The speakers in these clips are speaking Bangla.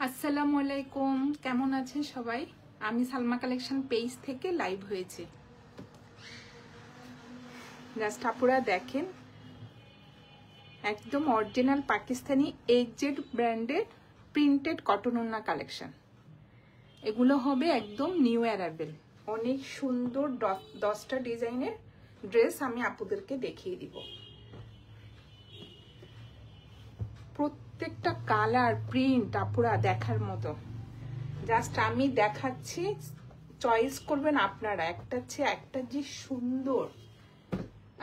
আসসালামু আলাইকুম, কেমন আছেন সবাই? আমি সালমা কালেকশন পেজ থেকে লাইভ হয়েছে। জাস্ট আপুরা দেখেন, একদম অরিজিনাল পাকিস্তানি এজেড ব্র্যান্ডের প্রিন্টেড কটন ওড়না কালেকশন। এগুলো হবে একদম নিউ অ্যারাইভেল। অনেক সুন্দর 10টা ডিজাইনের ড্রেস আমি আপুদেরকে দেখিয়ে দিব। প্রত্যেকটা কালার প্রিন্ট আপুরা দেখার মতো। জাস্ট আমি দেখাচ্ছি, চয়েস করবেন আপনারা, একটা চেয়ে একটা যে সুন্দর।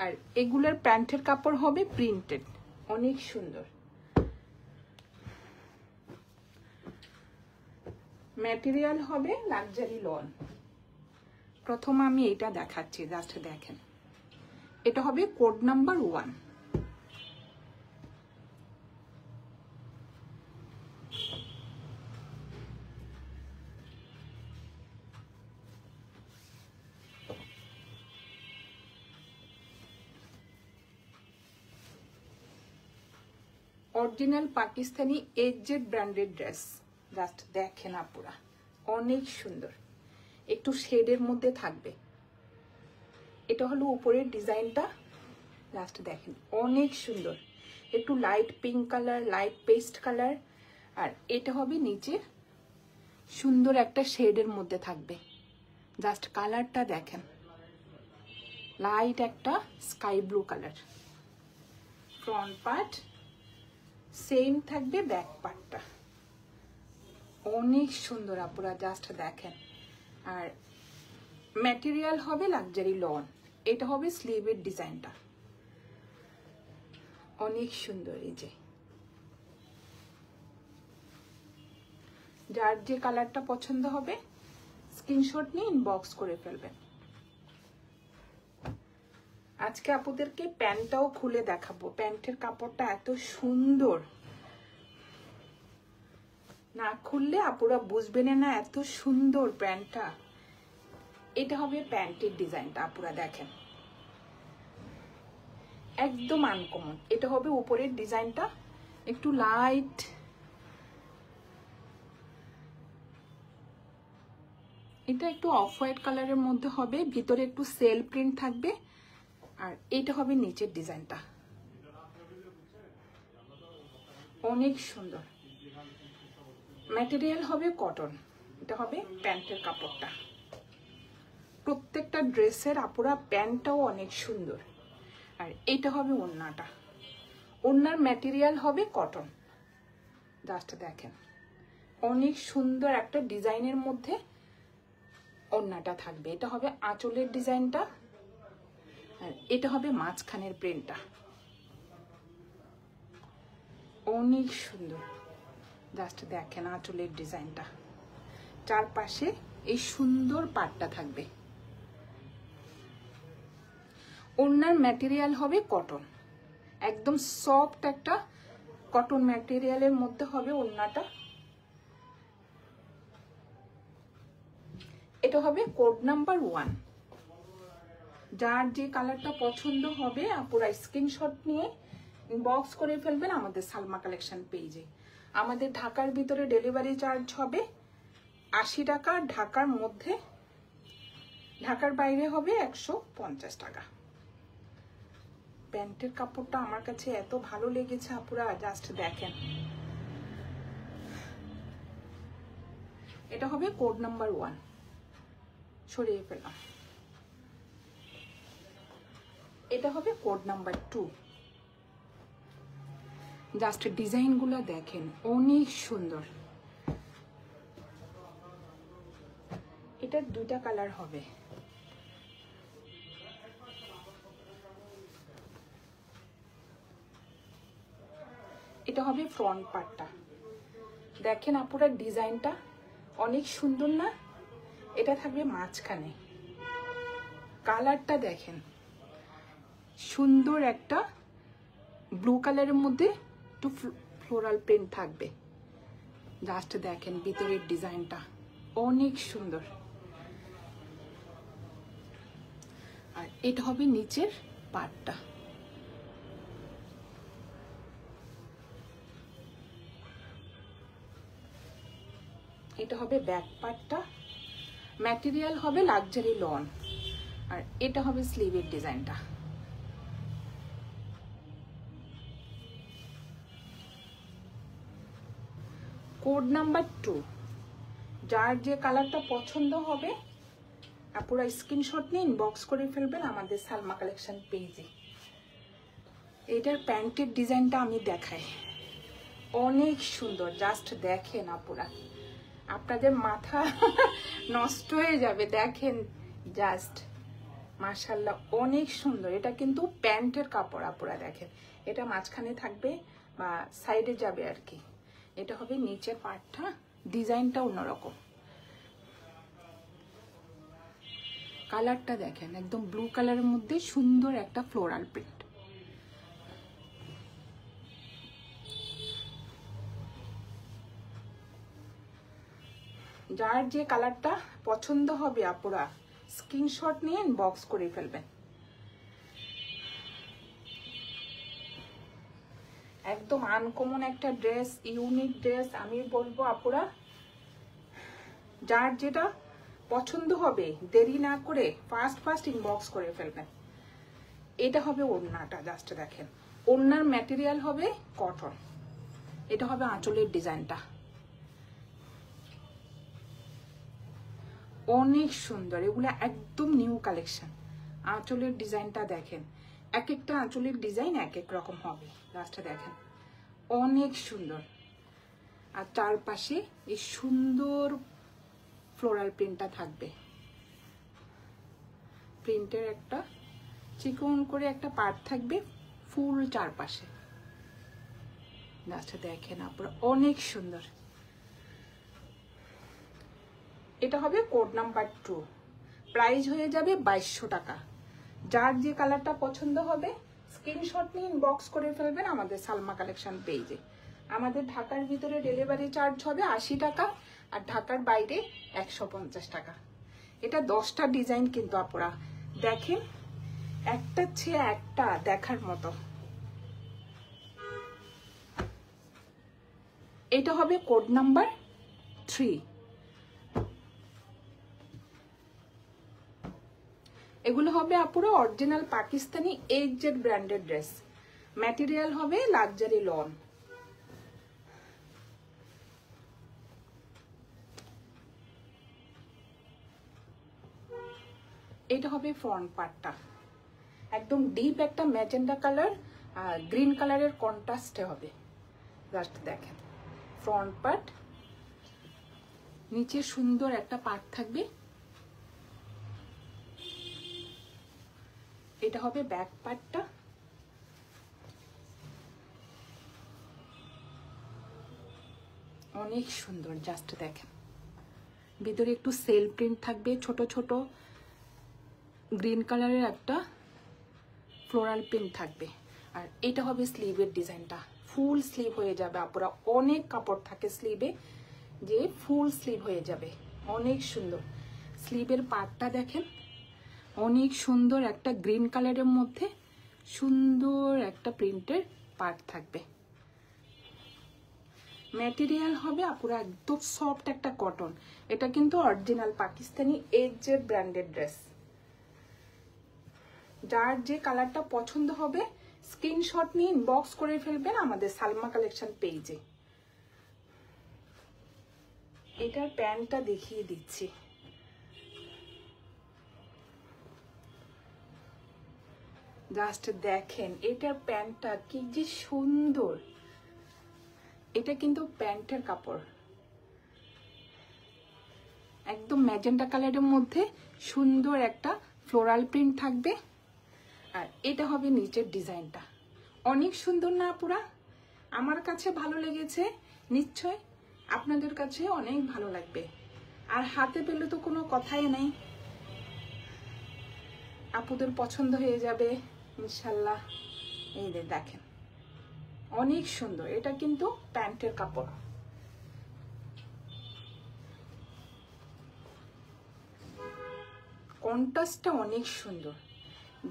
আর এগুলোর প্যান্টের কাপড় হবে প্রিন্টেড, অনেক সুন্দর। ম্যাটেরিয়াল হবে লাক্সারি লন। প্রথম আমি এটা দেখাচ্ছি, জাস্ট দেখেন। এটা হবে কোড নাম্বার 1। অরিজিনাল পাকিস্তানি এজেড ব্র্যান্ডেড ড্রেস। জাস্ট দেখেন আপুরা, অনেক সুন্দর। একটু শেডের মধ্যে থাকবে। এটা হলো উপরের ডিজাইনটা, জাস্ট দেখেন অনেক সুন্দর। একটু light pink colour, light paste colour. আর এটা হবে নিচে সুন্দর একটা শেডের মধ্যে থাকবে। জাস্ট কালারটা দেখেন, লাইট একটা sky blue colour. Front part same থাকবে, ব্যাক পার্টটা অনেক সুন্দর আপুরা, জাস্ট দেখেন। আর ম্যাটেরিয়াল হবে লাক্সারি লন। এটা হবে স্লিভের ডিজাইনটা, অনেক সুন্দর। এই যে যার যে কালারটা পছন্দ হবে স্ক্রিনশট নিয়ে ইনবক্স করে ফেলবেন। আজকে আপুদেরকে প্যান্টটাও খুলে দেখাবো। প্যান্টের কাপড়টা এত সুন্দর, না খুললে আপুরা বুঝবেন না এত সুন্দর প্যান্টটা। এটা হবে প্যান্টের ডিজাইনটা, আপুরা দেখেন একদম আনকমন। এটা হবে উপরের ডিজাইনটা, একটু লাইট এটা একটু অফ হোয়াইট কালারের মধ্যে হবে, ভিতরে একটু সেল প্রিন্ট থাকবে। আর এটা হবে নিচের ডিজাইনটা, অনেক সুন্দর। ম্যাটেরিয়াল হবে কটন। এটা হবে প্যান্টের কাপড়টা। প্রত্যেকটা ড্রেসের আপুরা প্যান্টটাও অনেক সুন্দর। আর এটা হবে ওড়নাটা। ওড়নার ম্যাটেরিয়াল হবে কটন। জাস্ট দেখেন অনেক সুন্দর একটা ডিজাইনের মধ্যে ওড়নাটা থাকবে। এটা হবে আঁচলের ডিজাইনটা। আর এটা হবে মাঝখানের প্রিন্টটা, অনেক সুন্দর। জাস্ট দেখেন আঁচলের ডিজাইনটা, চারপাশে এই সুন্দর পাটটা থাকবে। ওড়নার ম্যাটেরিয়াল হবে কটন, একদম সফট একটা কটন ম্যাটেরিয়ালের মধ্যে হবে ওড়নাটা। এটা হবে কোড নাম্বার 1। যার যে কালারটা পছন্দ হবে আপুরা স্ক্রিনশট নিয়ে ইনবক্স করে ফেলবেন আমাদের সালমা কালেকশন পেজে। আমাদের ঢাকার ভিতরে ডেলিভারি চার্জ হবে 80 টাকা, ঢাকার মধ্যে, ঢাকার বাইরে হবে 150 টাকা। প্যান্টের কাপড়টা আমার কাছে এত ভালো লেগেছে আপুরা, জাস্ট দেখেন। এটা হবে কোড নাম্বার 1। সরিয়ে ফেলাম। এটা হবে কোড নাম্বার 2। জাস্ট ডিজাইনগুলো দেখেন অনেক সুন্দর। এটার 2টা কালার হবে। এটা হবে ফ্রন্ট পার্টটা। দেখেন আপুরা ডিজাইনটা অনেক সুন্দর না? এটা থাকবে মাঝখানে। কালারটা দেখেন, সুন্দর একটা ব্লু কালারের মধ্যে একটু ফ্লোরাল প্রিন্ট থাকবে। জাস্ট দেখেন ভিতরের ডিজাইনটা অনেক সুন্দর। আর এটা হবে নিচের পার্টটা। এটা হবে ব্যাক পার্টটা, ম্যাটেরিয়াল হবে লাক্সারি লন, আর এটা হবে স্লিভের ডিজাইনটা। কোড নাম্বার 2, যার যে কালারটা পছন্দ হবে আপুরা স্ক্রিনশট নিয়ে ইনবক্স করে ফেলবেন আমাদের সালমা কালেকশন পেজে। এটার প্যান্টের ডিজাইনটা আমি দেখাই, অনেক সুন্দর, জাস্ট দেখেন আপুরা, আপনাদের মাথা নষ্ট হয়ে যাবে। দেখেন জাস্ট মাশাআল্লাহ অনেক সুন্দর। এটা কিন্তু প্যান্টের কাপড় আপুরা, দেখেন এটা মাঝখানে থাকবে বা সাইডে যাবে আর কি। এটা হবে নিচের পার্টটা, ডিজাইনটা অন্যরকম। কালারটা দেখেন একদম ব্লু কালারের মধ্যে সুন্দর একটা ফ্লোরাল প্রিন্ট। যার যে কালারটা পছন্দ হবে আপুরা স্ক্রিনশট নিয়ে ইনবক্স করে ফেলবেন। একদম আনকমন একটা ড্রেস, ইউনিক ড্রেস। আমি বলবো আপুরা যার যেটা পছন্দ হবে দেরি না করে ফার্স্ট ইনবক্স করে ফেলবেন। এটা হবে ওড়নাটা, জাস্ট দেখেন ওড়নার ম্যাটেরিয়াল হবে কটন। এটা হবে আঁচলের ডিজাইনটা, অনেক সুন্দর। এগুলো একদম নিউ কালেকশন। আঁচলের ডিজাইনটা দেখেন, এক একটা আঁচলের ডিজাইন এক এক রকম হবে, জাস্ট দেখেন অনেক সুন্দর। আর চারপাশে এই সুন্দর ফ্লোরাল প্রিন্টটা থাকবে। প্রিন্টের একটা চিকন করে একটা পার্ট থাকবে ফুল চারপাশে, জাস্ট দেখেন আপনারা অনেক সুন্দর। এটা হবে কোড নাম্বার 2, প্রাইস হয়ে যাবে 2200 টাকা। যার যে কালারটা পছন্দ হবে স্ক্রিনশট নিয়ে ইনবক্স করে ফেলবেন আমাদের সালমা কালেকশন পেজে। আমাদের ঢাকার ভিতরে ডেলিভারি চার্জ হবে 80 টাকা, আর ঢাকার বাইরে 150 টাকা। এটা 10টা ডিজাইন কিন্তু আপনারা দেখেন, একটা চেয়ে একটা দেখার মতো। এটা হবে কোড নাম্বার 3। এগুলো হবে আপুরা অরিজিনাল Pakistani HZ branded dress, material হবে লাক্সারি লন। এটা হবে ফ্রন্ট পার্টটা, একদম ডিপ একটা ম্যাজেন্ডা কালার আর গ্রিন কালারের কন্ট্রাস্টে হবে, জাস্ট দেখেন ফ্রন্ট পার্ট। নিচে সুন্দর একটা পার্ট থাকবে। এটা হবে ব্যাক পার্টটা, অনেক সুন্দর, জাস্ট দেখেন ভিতরে একটু সেল প্রিন্ট থাকবে, ছোট ছোট গ্রিন কালারের একটা ফ্লোরাল প্রিন্ট থাকবে। আর এটা হবে স্লিভের ডিজাইনটা, ফুল স্লিভ হয়ে যাবে আপুরা। অনেক কাপড় থাকে স্লিভে, যে ফুল স্লিভ হয়ে যাবে, অনেক সুন্দর। স্লিভের পার্টটা দেখেন অনেক সুন্দর, একটা গ্রিন কালারের মধ্যে সুন্দর একটা প্রিন্টের পার্ট থাকবে। ম্যাটেরিয়াল হবে আপুরা একদম সফট একটা কটন। এটা কিন্তু original Pakistani HZ branded dress. যার যে কালারটা পছন্দ হবে স্ক্রিনশট নিয়ে ইনবক্স করে ফেলবেন আমাদের সালমা কালেকশন পেজে। এটার প্যান্টটা দেখিয়ে দিচ্ছি, জাস্ট দেখেন এটার প্যান্টটা কি যে সুন্দর। এটা কিন্তু প্যান্টের কাপড়, একদম ম্যাজেন্টা কালারের মধ্যে সুন্দর একটা ফ্লোরাল প্রিন্ট থাকবে। আর এটা হবে নিচের ডিজাইনটা, অনেক সুন্দর না পুরা? আমার কাছে ভালো লেগেছে, নিশ্চয় আপনাদের কাছে অনেক ভালো লাগবে। আর হাতে পেলে তো কোনো কথাই নেই, আপুদের পছন্দ হয়ে যাবে ইনশাল্লাহ। এই দেখেন অনেক সুন্দর। এটা কিন্তু প্যান্টের কাপড়, কন্ট্রাস্টটা অনেক সুন্দর,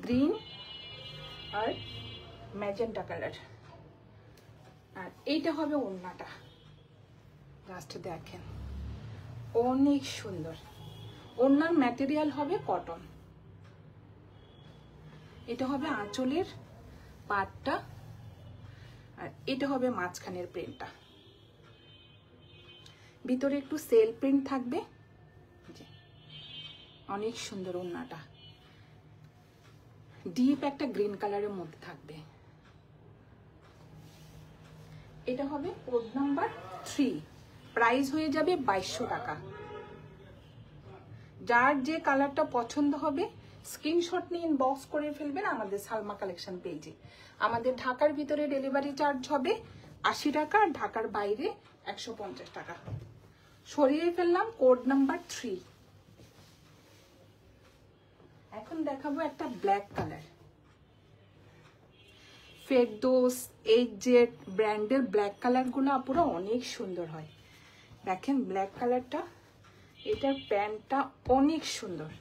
গ্রিন আর ম্যাজেন্টা কালার। আর এইটা হবে ওড়নাটা, জাস্ট দেখেন অনেক সুন্দর। ওনার ম্যাটেরিয়াল হবে কটন। এটা হবে আঁচলের পাটটা, আর এটা হবে মাঝখানের প্রিন্টটা। ভিতরে একটু সেল প্রিন্ট থাকবে, অনেক সুন্দর। ওড়নাটা ডিপ একটা গ্রিন কালারের মধ্যে থাকবে। এটা হবে কোড নাম্বার 3, প্রাইস হয়ে যাবে 2200 টাকা। যার যে কালারটা পছন্দ হবে স্ক্রিনশট নিয়ে ইনবক্স করে ফেলবেন আমাদের সালমা কালেকশন পেজে। আমাদের ঢাকার ভিতরে ডেলিভারি চার্জ হবে 80 টাকা, আর ঢাকার বাইরে 150 টাকা। সরিয়ে ফেললাম কোড নাম্বার 3। এখন দেখাবো একটা ব্ল্যাক কালার। ফেরদৌস, এইচজেড ব্র্যান্ডের ব্ল্যাক কালারগুলো আপুরা অনেক সুন্দর হয়। দেখেন ব্ল্যাক কালারটা, এটার প্যান্টটা অনেক সুন্দর।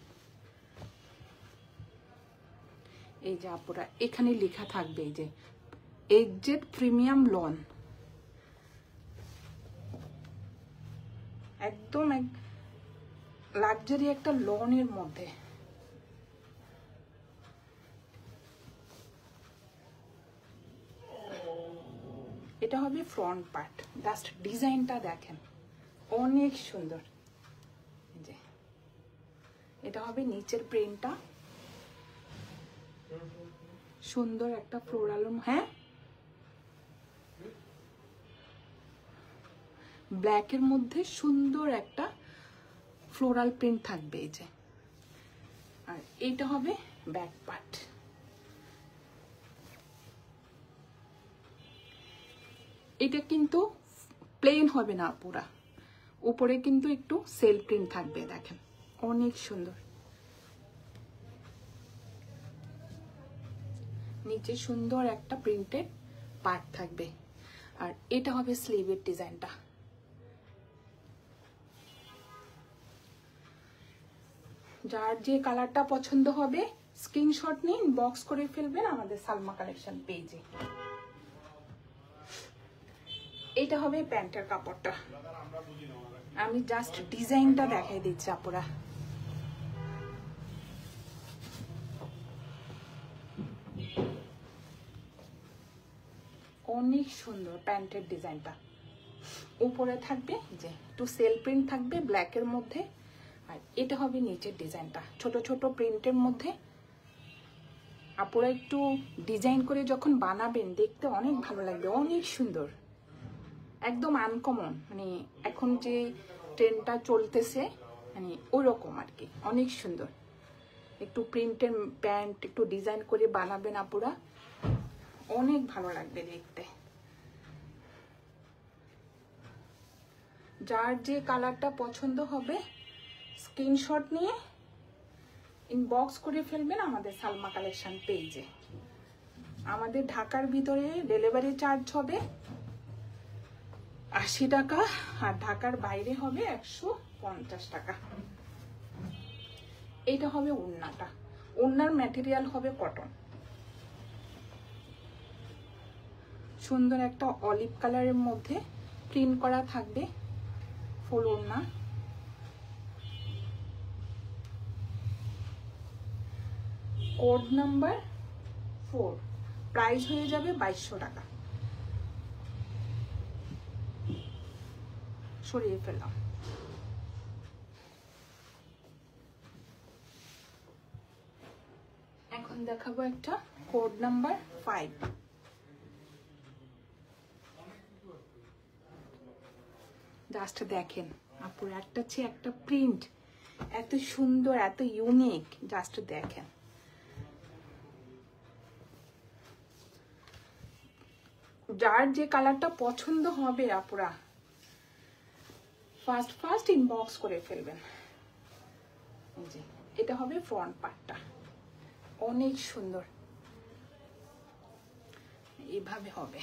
এই যে আপুরা এখানে লেখা থাকবে এই যে এইচজেড প্রিমিয়াম লন, একদম লাক্সারি একটা লনের মধ্যে। এটা হবে ফ্রন্ট পার্ট। জাস্ট ডিজাইনটা দেখেন অনেক সুন্দর। যে এটা হবে নিচের প্রিন্টটা, সুন্দর একটা ফ্লোরাল। হ্যাঁ, ব্ল্যাকের মধ্যে সুন্দর একটা ফ্লোরাল প্রিন্ট থাকবে এই যে। আর এইটা হবে ব্যাক পার্ট। এটা কিন্তু প্লেন হবে না পুরা, উপরে কিন্তু একটু সেল প্রিন্ট থাকবে। দেখেন অনেক সুন্দর। নিচে সুন্দর একটা প্রিন্টেড পার্ট থাকবে। আর এটা হবে স্লিভের ডিজাইনটা। যার যে কালারটা পছন্দ হবে স্ক্রিনশট নিয়ে ইনবক্স করে ফেলবেন আমাদের সালমা কালেকশন পেজে। এটা হবে প্যান্টের কাপড়টা। আমি জাস্ট ডিজাইনটা দেখাই দিচ্ছি আপুরা। অনেক সুন্দর প্যান্টের ডিজাইনটা। উপরে থাকবে যে একটু সেল প্রিন্ট থাকবে ব্ল্যাকের মধ্যে। আর এটা হবে নিচের ডিজাইনটা, ছোট ছোট প্রিন্টের মধ্যে। আপুরা একটু ডিজাইন করে যখন বানাবেন দেখতে অনেক ভালো লাগবে, অনেক সুন্দর, একদম আনকমন। মানে এখন যে ট্রেন্ডটা চলতেছে মানে ওই রকম আর কি, অনেক সুন্দর। একটু প্রিন্টের প্যান্ট একটু ডিজাইন করে বানাবেন আপুরা, অনেক ভালো লাগবে দেখতে। যার যে কালারটা পছন্দ হবে স্ক্রিনশট নিয়ে ইনবক্স করে ফেলবেন আমাদের সালমা কালেকশন পেজে। আমাদের ঢাকার ভিতরে ডেলিভারি চার্জ হবে 80 টাকা, আর ঢাকার বাইরে হবে 150 টাকা। এটা হবে ওড়নাটা। ওড়নার ম্যাটেরিয়াল হবে কটন। সুন্দর একটা অলিভ কালারের মধ্যে প্রিন্ট করা থাকবে ফুল ওড়না। কোড নাম্বার 4, প্রাইস হয়ে যাবে 2200 টাকা। সরিয়ে ফেললাম। এখন দেখাবো একটা কোড নাম্বার 5। জাস্ট দেখেন আপুর একটা চেয়ে একটা প্রিন্ট এত সুন্দর, এত ইউনিক। জাস্ট দেখেন যার যে কালারটা পছন্দ হবে আপুরা ফার্স্ট ইনবক্স করে ফেলবেন। এটা হবে ফ্রন্ট পার্টটা, অনেক সুন্দর এইভাবে হবে।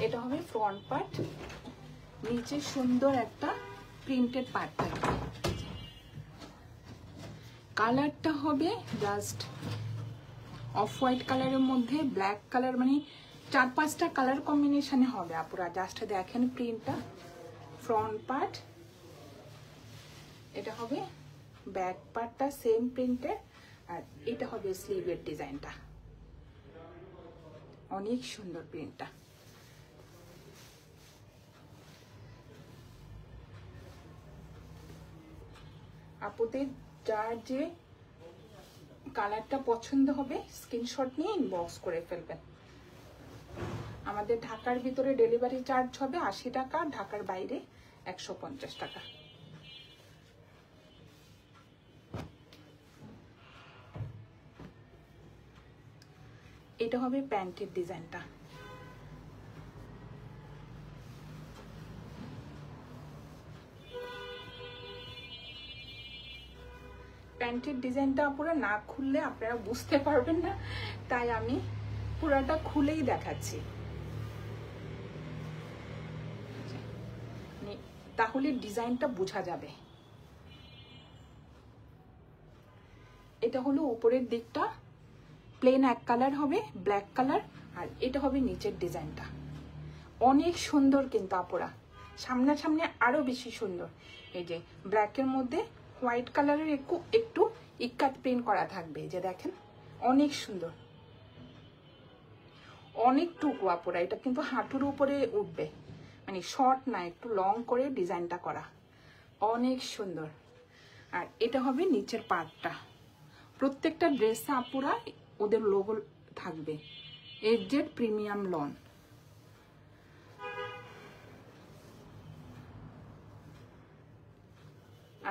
এটা হবে ফ্রন্ট পার্ট, নিচে সুন্দর একটা প্রিন্টেড পার্ট থাকবে। কালারটা হবে জাস্ট অফ হোয়াইট কালারের মধ্যে ব্ল্যাক কালার, মানে 4-5টা কালার কম্বিনেশনে হবে আপুরা। জাস্ট দেখেন প্রিন্টটা, ফ্রন্ট পার্ট, এটা হবে ব্যাক পার্টটা সেম প্রিন্টের, আর এটা হবে স্লিভের ডিজাইনটা। অনেক সুন্দর প্রিন্টটা। আপুদের যার যে কালারটা পছন্দ হবে স্ক্রিনশট নিয়ে ইনবক্স করে ফেলবেন। আমাদের ঢাকার ভিতরে ডেলিভারি চার্জ হবে 80 টাকা, ঢাকার বাইরে 150 টাকা। এটা হবে প্যান্টের ডিজাইনটা। প্যান্টের ডিজাইনটা পুরো না খুললে আপনারা বুঝতে পারবেন না, তাই আমি পুরাটা খুলেই দেখাচ্ছি, তাহলে ডিজাইনটা বোঝা যাবে। এটা হলো উপরের দিকটা, প্লেন এক কালার হবে, ব্ল্যাক কালার, আর এটা হবে নিচের ডিজাইনটা। অনেক সুন্দর কিন্তু আপুরা, সামনাসামনি আরো বেশি সুন্দর। এই যে ব্ল্যাকের মধ্যে হোয়াইট কালারের একটু ইক্কাত প্রিন্ট করা থাকবে, যে দেখেন অনেক সুন্দর, অনেকটুকু আপুরা। এটা কিন্তু হাঁটুর উপরে উঠবে, মানে শর্ট না, একটু লং করে ডিজাইনটা করা, অনেক সুন্দর। আর এটা হবে নিচের পার্টটা। প্রত্যেকটা ড্রেসে আপুরা ওদের লোগো থাকবে, এফজেড প্রিমিয়াম লন।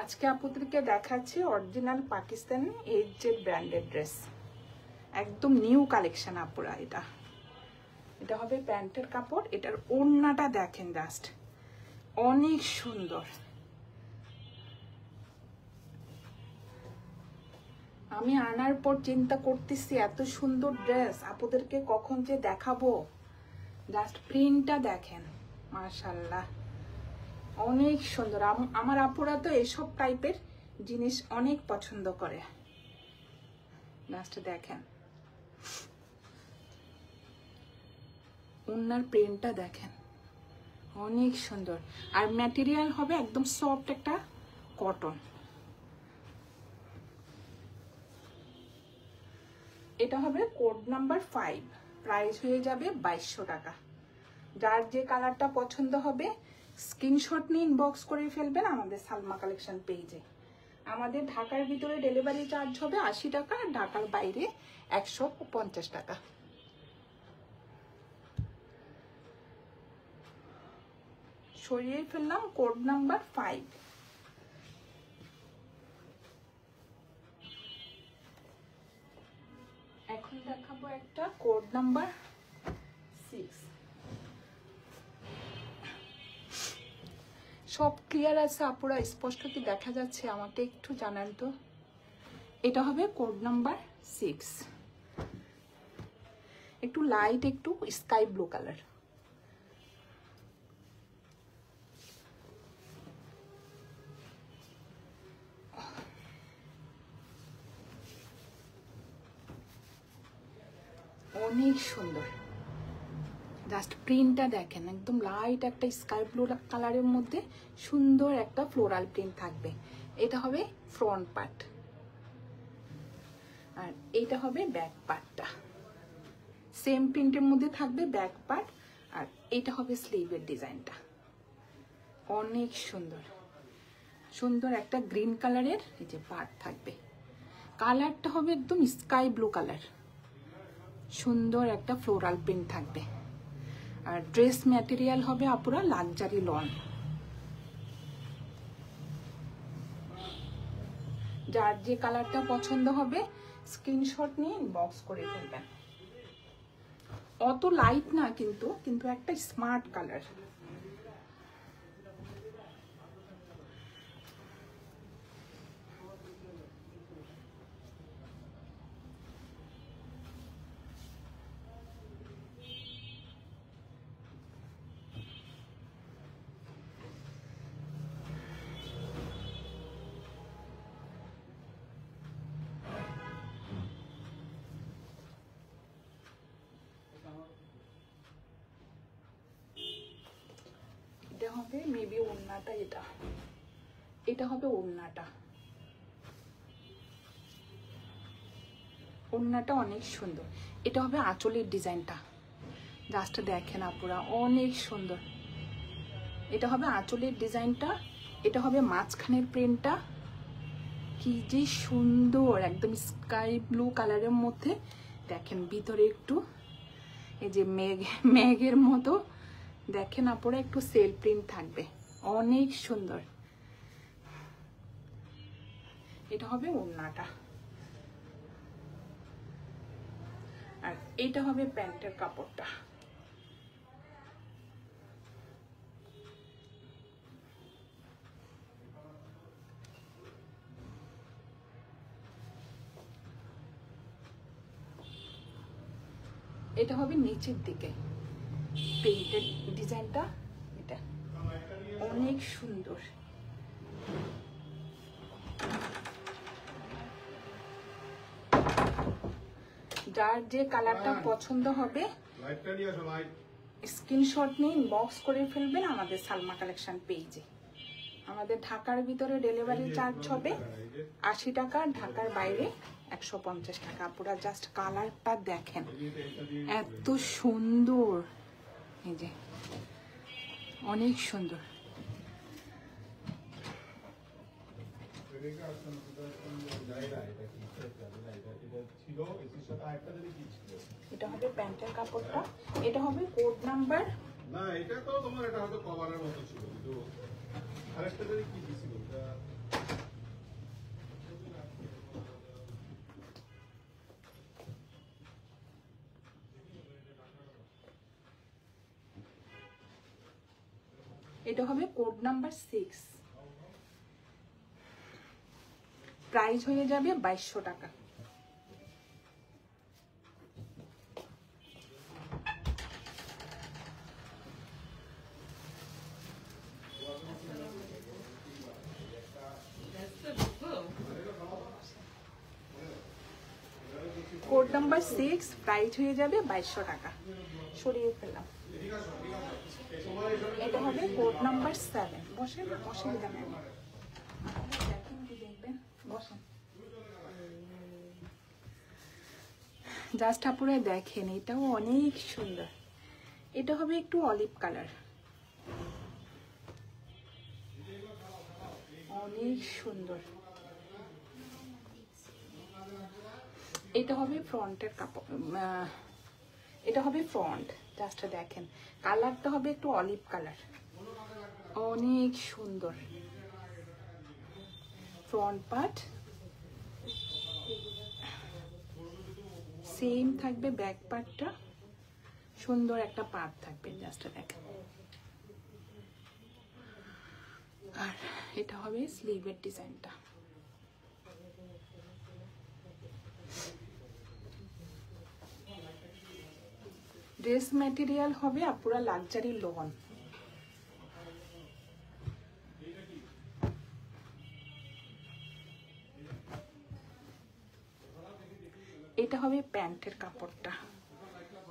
আজকে আপুদেরকে দেখাচ্ছি original Pakistani FZ branded dress, একদম নিউ কালেকশন আপুরা। এটা হবে প্যান্টের কাপড়। এটার ওড়নাটা দেখেন জাস্ট, অনেক সুন্দর। আমি আনার পর চিন্তা করতেছি এত সুন্দর ড্রেস আপুদেরকে কখন যে দেখাবো। জাস্ট প্রিন্টটা দেখেন, মাশাআল্লাহ অনেক সুন্দর। আমার আপুরা তো এসব টাইপের জিনিস অনেক পছন্দ করে। জাস্ট দেখেন ওনার প্রিন্টটা দেখেন, অনেক সুন্দর। আর ম্যাটেরিয়াল হবে একদম সফট একটা কটন। এটা হবে কোড নাম্বার 5, প্রাইস হয়ে যাবে 2200 টাকা। যার যে কালারটা পছন্দ হবে স্ক্রিনশট নিয়ে ইনবক্স করে ফেলবেন আমাদের সালমা কালেকশন পেজে। আমাদের ঢাকার ভিতরে ডেলিভারি চার্জ হবে 80 টাকা, আর ঢাকার বাইরে 150 টাকা। সরিয়ে ফেললাম কোড নাম্বার 5। এখন দেখাবো একটা কোড নাম্বার 6। সব ক্লিয়ার আছে আপুরা? স্পষ্ট কি দেখা যাচ্ছে? আমাকে একটু জানান তো। এটা হবে কোড নাম্বার 6, একটু লাইট, একটু স্কাই ব্লু কালার। অনেক সুন্দর, জাস্ট প্রিন্টটা দেখেন, একদম লাইট একটা স্কাই ব্লু কালারের মধ্যে সুন্দর একটা ফ্লোরাল প্রিন্ট থাকবে। এটা হবে ফ্রন্ট পার্ট, আর এটা হবে ব্যাক পার্টটা। সেম প্রিন্টের মধ্যে থাকবে ব্যাক পার্ট, আর এটা হবে স্লিভের ডিজাইনটা। অনেক সুন্দর সুন্দর একটা গ্রিন কালারের এই যে পার্ট থাকবে। কালারটা হবে একদম স্কাই ব্লু কালার, সুন্দর একটা ফ্লোরাল প্রিন্ট থাকবে। আর ড্রেস ম্যাটেরিয়াল হবে আপুরা লাক্সারি লন। যার যে কালারটা পছন্দ হবে স্ক্রিনশট নিয়ে ইনবক্স করে ফেলবেন। অত লাইট না কিন্তু, একটা স্মার্ট কালার। হবে মেবি ওড়নাটা, এটা হবে ওড়নাটা। ওড়নাটা অনেক সুন্দর। এটা হবে আঁচলের ডিজাইনটা, জাস্ট দেখেন আপুরা, অনেক সুন্দর। এটা হবে আঁচলের ডিজাইনটা, এটা হবে মাঝখানের প্রিন্টটা, কি যে সুন্দর, একদম স্কাই ব্লু কালারের মধ্যে। দেখেন ভিতরে একটু এই যে মেঘের মতো দেখেন আপুরা, একটু সেল প্রিন্ট থাকবে, অনেক সুন্দর। এটা হবে ওড়নাটা, আর এটা হবে প্যান্টের কাপড়টা। এটা হবে নিচের দিকে প্রিন্টের ডিজাইনটা, এটা অনেক সুন্দর। যার যে কালারটা পছন্দ হবে স্ক্রিনশট নিয়ে ইনবক্স করে ফেলবেন আমাদের সালমা কালেকশন পেজে। আমাদের ঢাকার ভিতরে ডেলিভারি চার্জ হবে 80 টাকা, ঢাকার বাইরে 150 টাকা। পুরা জাস্ট কালারটা দেখেন, এত সুন্দর, এই যে অনেক সুন্দর। এটা হবে প্যান্টের কাপড়টা, এটা হবে কোড নাম্বার, না এটা তো তোমার এটা হয়তো কভারের মতো ছিল, কিন্তু আরেকটা যদি কি দিছিল এটা এটা হবে কোড নাম্বার 6, প্রাইস হয়ে যাবে 2200 টাকা। কোড নাম্বার 6, প্রাইস হয়ে যাবে 2200 টাকা। সরিয়ে ফেললাম। এটা হবে কোড নাম্বার 7। বসেন, অসুবিধা নেই, দেখেন কি দেখবেন, বসেন। জাস্ট আপুরা দেখেন, এটাও অনেক সুন্দর। এটা হবে একটু অলিভ কালার, অনেক সুন্দর। এটা হবে ফ্রন্টের কাপড়, এটা হবে ফ্রন্ট, জাস্ট দেখেন কালারটা হবে একটু অলিভ কালার, অনেক সুন্দর। ফ্রন্ট পার্ট সেম থাকবে, ব্যাক পার্টটা সুন্দর একটা পার্ট থাকবে, জাস্ট দেখেন। আর এটা হবে স্লিভের ডিজাইনটা। ড্রেস ম্যাটেরিয়াল হবে আপুরা লাক্সারি লোন। এটা হবে প্যান্টের কাপড়টা,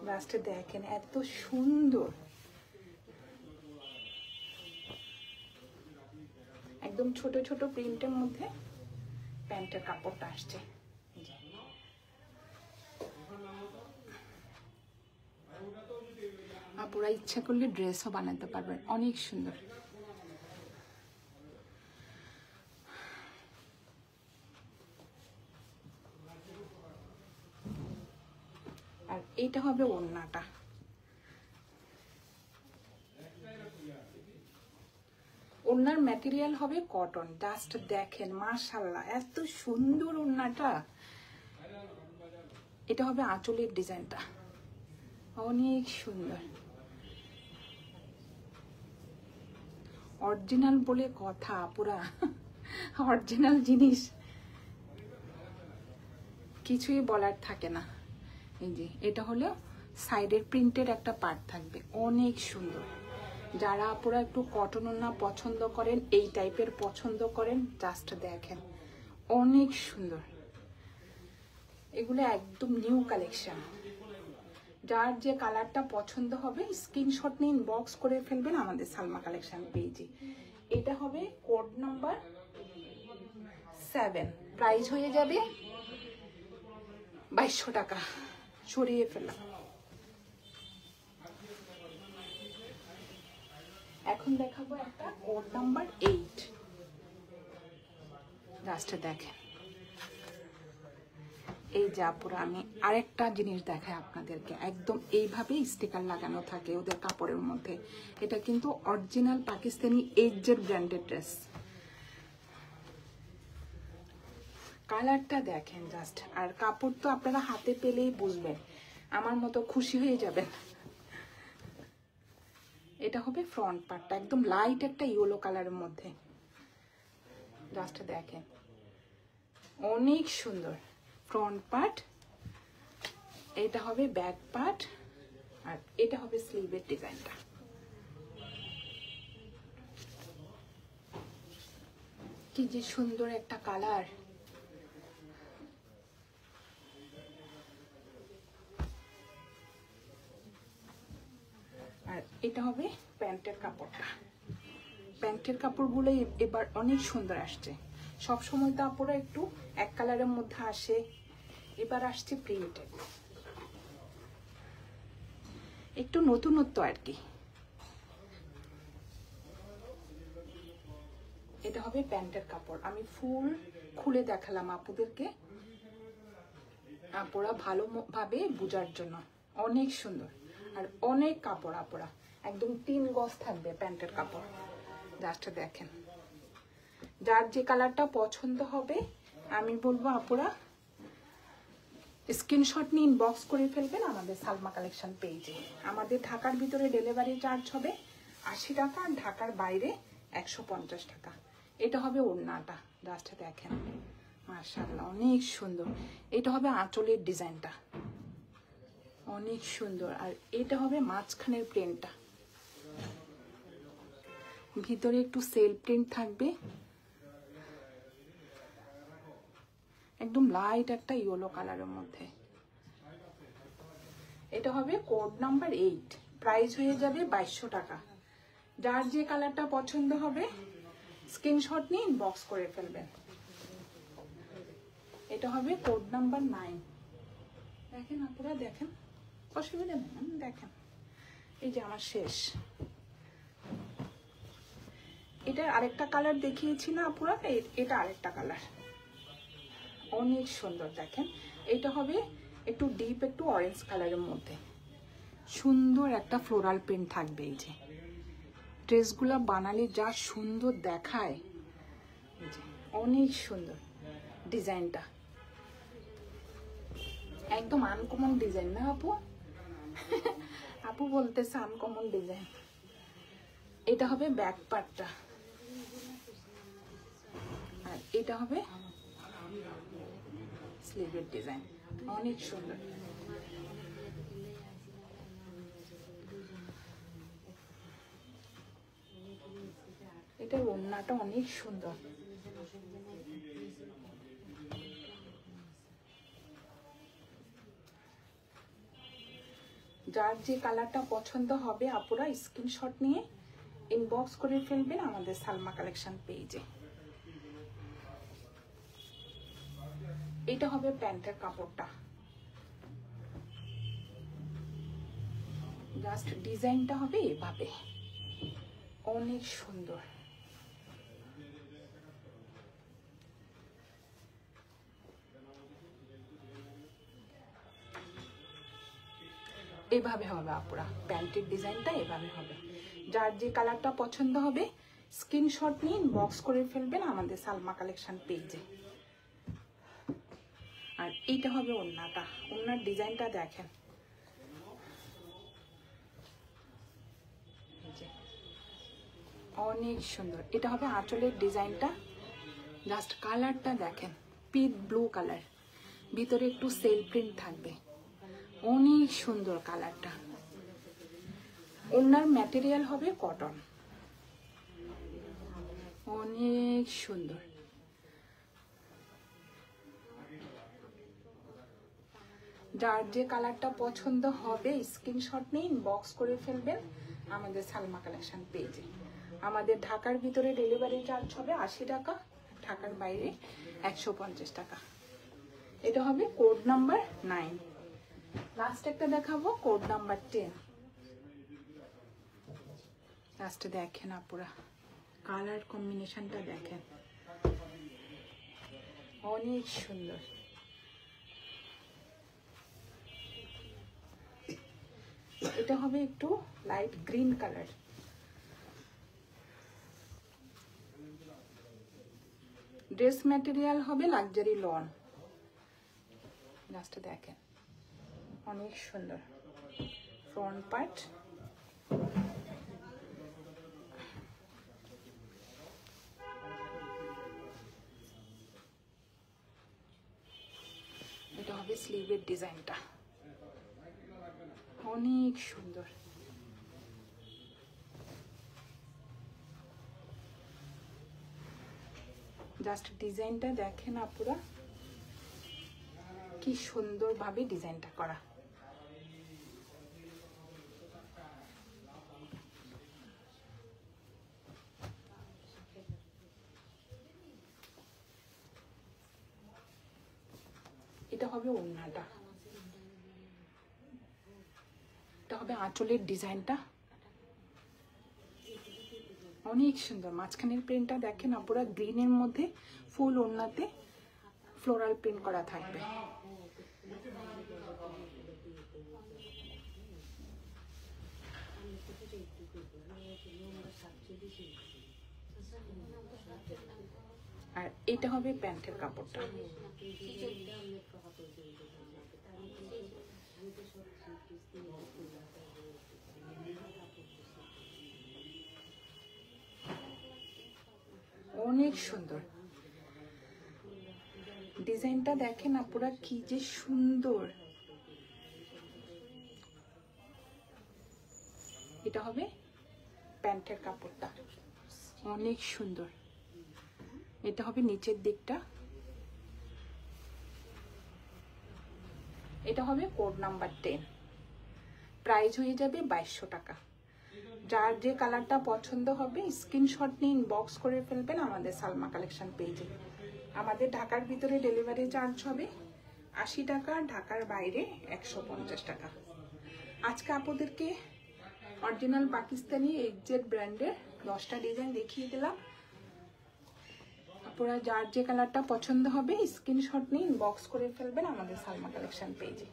জাস্ট দেখেন এত সুন্দর, একদম ছোট ছোট প্রিন্টের মধ্যে প্যান্টের কাপড়টা আসছে। আপুরা ইচ্ছা করলে ড্রেসও বানাতে পারবেন, অনেক সুন্দর। আর এটা হবে ওড়নাটা, ওড়নার ম্যাটেরিয়াল হবে কটন, জাস্ট দেখেন মাশাআল্লাহ এত সুন্দর ওড়নাটা। এটা হবে আঁচলের ডিজাইনটা, অনেক সুন্দর। অরিজিনাল বলে কথা, পুরা অরিজিনাল জিনিস কিছুই বলার থাকে না। এই যে এটা হলো সাইডের প্রিন্টের একটা পার্ট থাকবে, অনেক সুন্দর। যারা পুরা একটু কটন ওড়না পছন্দ করেন, এই টাইপের পছন্দ করেন, জাস্ট দেখেন অনেক সুন্দর। এগুলো একদম নিউ কালেকশন, যার যে কালারটা পছন্দ হবে স্ক্রিনশট নিয়ে ইনবক্স করে ফেলবেন আমাদের সালমা কালেকশন পেজে। এটা হবে কোড নাম্বার 7, প্রাইস হয়ে যাবে 2200 টাকা। সরিয়ে ফেললাম। এখন দেখাবো একটা কোড নাম্বার 8। জাস্ট দেখেন, এই যে আপুরা আমি আরেকটা জিনিস দেখাই আপনাদেরকে, একদম এইভাবে স্টিকার লাগানো থাকে ওদের কাপড়ের মধ্যে। এটা কিন্তু অরিজিনাল পাকিস্তানি এজেড ব্র্যান্ডেড ড্রেস। কালারটা দেখেন জাস্ট, আর কাপড় তো আপনারা হাতে পেলেই বুঝবেন, আমার মতো খুশি হয়ে যাবেন। এটা হবে ফ্রন্ট পার্টটা, একদম লাইট একটা ইয়েলো কালারের মধ্যে। জাস্ট দেখেন, অনেক সুন্দর ফ্রন্ট পার্ট। এটা হবে ব্যাক পার্ট, আর এটা হবে স্লিভের ডিজাইনটা। কি যে সুন্দর একটা কালার। আর এটা হবে প্যান্টের কাপড়টা। প্যান্টের কাপড়গুলো এবার অনেক সুন্দর আসছে। সব সময় তো আপুরা একটু এক কালারের মধ্যে আসে, এবার আসছে প্রিন্টেড, একটু নতুনত্ব আর কি। এটা হবে প্যান্টের কাপড়। আমি ফুল খুলে দেখালাম আপুদেরকে, আপুরা ভালোভাবে বোঝার জন্য। অনেক সুন্দর আর অনেক কাপড় আপুরা, একদম 3 গজ থাকবে প্যান্টের কাপড়। জাস্ট দেখেন, যার যে কালারটা পছন্দ হবে আমি বলবো আপুরা স্ক্রিনশট নিয়ে ইনবক্স করে ফেলবেন আমাদের সালমা কালেকশন পেজে। আমাদের ঢাকার ভিতরে ডেলিভারি চার্জ হবে 80 টাকা, আর ঢাকার বাইরে 150 টাকা। এটা হবে ওড়নাটা, জাস্ট দেখেন মাশাআল্লাহ অনেক সুন্দর। এটা হবে আঁচলের ডিজাইনটা, অনেক সুন্দর। আর এটা হবে মাঝখানের প্রিন্টটা, ভিতরে একটু সেলফ প্রিন্ট থাকবে, একদম লাইট একটা ইয়েলো কালারের মধ্যে। এটা হবে কোড নাম্বার 8, প্রাইস হয়ে যাবে 2200 টাকা। যার যে কালারটা পছন্দ হবে স্ক্রিনশট নিয়ে ইনবক্স করে ফেলবেন। এটা হবে কোড নাম্বার 9। দেখেন আপুরা দেখেন, অসুবিধা নেই, দেখেন এই যে আমার শেষ। এটা আরেকটা কালার দেখিয়েছি না আপুরা, এটা আরেকটা কালার, অনেক সুন্দর। দেখেন এটা হবে একটু ডিপ একটু অরেঞ্জ কালারের মধ্যে, সুন্দর একটা ফ্লোরাল প্রিন্ট থাকবে। এই যে ড্রেসগুলো বানালে যা সুন্দর দেখায়, অনেক সুন্দর ডিজাইনটা, একদম আনকমন ডিজাইন না আপু? আপু বলতেছে আনকমন ডিজাইন। এটা হবে ব্যাক পার্টটা, আর এটা হবে স্লিভের ডিজাইন, অনেক সুন্দর। এটার ওড়নাটা অনেক সুন্দর। যার যে কালারটা পছন্দ হবে আপুরা স্ক্রিনশট নিয়ে ইনবক্স করে ফেলবেন আমাদের সালমা কালেকশন পেজে। এটা হবে প্যান্টের কাপড়টা, জাস্ট ডিজাইনটা হবে এভাবে, অনেক সুন্দর। এভাবে হবে আপুরা, প্যান্টের ডিজাইনটা এভাবে হবে। যার যে কালারটা পছন্দ হবে স্ক্রিনশট নিয়ে ইনবক্স করে ফেলবেন আমাদের সালমা কালেকশন পেজে। আর এইটা হবে ওড়নাটা, ওড়নার ডিজাইনটা দেখেন, অনেক সুন্দর। এটা হবে আঁচলের ডিজাইনটা, জাস্ট কালারটা দেখেন, পিট ব্লু কালার, ভিতরে একটু সেল প্রিন্ট থাকবে, অনেক সুন্দর কালারটা। ওড়নার ম্যাটেরিয়াল হবে কটন, অনেক সুন্দর। যার যে কালারটা পছন্দ হবে স্ক্রিনশট নিয়ে ইনবক্স করে ফেলবেন আমাদের সালমা কালেকশন পেজে। আমাদের ঢাকার ভিতরে ডেলিভারি চার্জ হবে 80 টাকা, ঢাকার বাইরে 150 টাকা। এটা হবে কোড নাম্বার 9। লাস্ট একটা দেখাবো কোড নাম্বার 10। লাস্টে দেখেন আপুরা, কালার কম্বিনেশনটা দেখেন, অনেক সুন্দর। এটা হবে একটু light green colour. Dress material হবে লাক্সারি লন। লাস্টে দেখেন অনেক সুন্দর ফ্রন্ট পার্ট। এটা হবে স্লিভের ডিজাইনটা, অনেক সুন্দর। জাস্ট ডিজাইনটা দেখেন আপুরা, কি সুন্দরভাবে ডিজাইনটা করা। এটা হবে ওড়নাটা, এটা হবে আঁচলের ডিজাইনটা, অনেক সুন্দর। মাঝখানের প্রিন্টটা দেখেন আপুরা, গ্রিনের মধ্যে ফুল ওড়নাতে ফ্লোরাল প্রিন্ট করা থাকবে। আর এটা হবে প্যান্টের কাপড়টা। অনেক সুন্দর ডিজাইনটা দেখেন আপুরা, কি যে সুন্দর। এটা হবে প্যান্টের কাপড়টা, অনেক সুন্দর। এটা হবে নিচের দিকটা, এটা হবে কোড নাম্বার 10। প্রাইস হয়ে যাবে 2200 টাকা। যার যে কালারটা পছন্দ হবে স্ক্রিনশট নিয়ে ইনবক্স করে ফেলবেন আমাদের সালমা কালেকশন পেজে। আমাদের ঢাকার ভিতরে ডেলিভারি চার্জ হবে 80 টাকা, ঢাকার বাইরে 150 টাকা। আজকে আপনাদেরকে অরিজিনাল পাকিস্তানি এক্সজেড ব্র্যান্ডের 10টা ডিজাইন দেখিয়ে দিলাম। আপনারা যার যে কালারটা পছন্দ হবে স্ক্রিনশট নিয়ে ইনবক্স করে ফেলবেন আমাদের সালমা কালেকশন পেজে।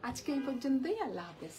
আজকে এই পর্যন্তই, আল্লাহ হাফেজ।